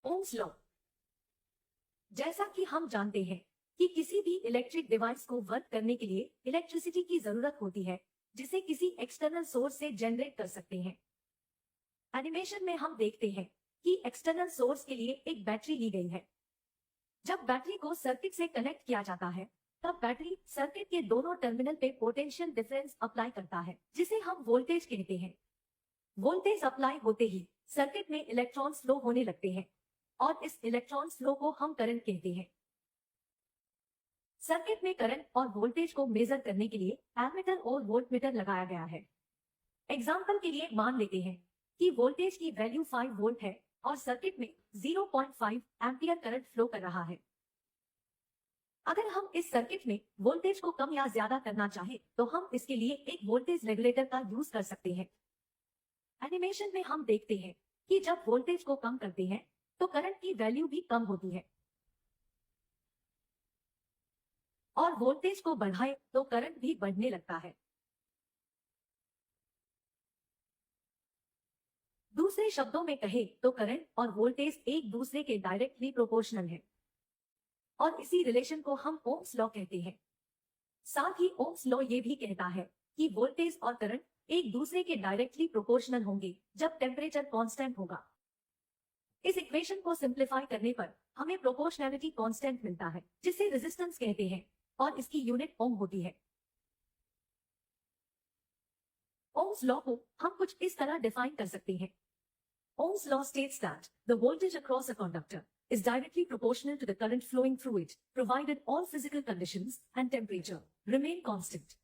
Ohm's law. जैसा कि हम जानते हैं कि किसी भी इलेक्ट्रिक डिवाइस को वर्क करने के लिए इलेक्ट्रिसिटी की जरूरत होती है, जिसे किसी एक्सटर्नल सोर्स से जनरेट कर सकते हैं। एनिमेशन में हम देखते हैं कि एक्सटर्नल सोर्स के लिए एक बैटरी ली गई है। जब बैटरी को सर्किट से कनेक्ट किया जाता है, तब बैटरी सर्किट के दोनों टर्मिनल पे पोटेंशियल डिफरेंस अप्लाई करता है, जिसे हम वोल्टेज कहते हैं। वोल्टेज अप्लाई होते ही सर्किट में इलेक्ट्रॉन फ्लो होने लगते हैं और इस इलेक्ट्रॉन फ्लो को हम करंट कहते हैं। सर्किट में करंट और वोल्टेज को मेजर करने के लिए एमीटर और वोल्टमीटर लगाया गया है। एग्जाम्पल के लिए मान लेते हैं कि वोल्टेज की वैल्यू 5 वोल्ट है और सर्किट में 0.5 एम्पियर करंट फ्लो कर रहा है। अगर हम इस सर्किट में वोल्टेज को कम या ज्यादा करना चाहे तो हम इसके लिए एक वोल्टेज रेगुलेटर का यूज कर सकते हैं। एनिमेशन में हम देखते हैं कि जब वोल्टेज को कम करते हैं तो करंट की वैल्यू भी कम होती है और वोल्टेज को बढ़ाए तो करंट भी बढ़ने लगता है। दूसरे शब्दों में कहें तो करंट और वोल्टेज एक दूसरे के डायरेक्टली प्रोपोर्शनल है और इसी रिलेशन को हम ओम्स लॉ कहते हैं। साथ ही ओम्स लॉ ये भी कहता है कि वोल्टेज और करंट एक दूसरे के डायरेक्टली प्रोपोर्शनल होंगे जब टेम्परेचर कांस्टेंट होगा। इस इक्वेशन को सिंप्लीफाई करने पर हमें प्रोपोर्शनैलिटी कांस्टेंट मिलता है, जिसे रेजिस्टेंस कहते हैं और इसकी यूनिट ओम होती है। ओम्स लॉ को हम कुछ इस तरह डिफाइन कर सकते हैं। Ohm's law states that the voltage across a conductor is directly proportional to the current flowing through it, provided all physical conditions and temperature remain constant.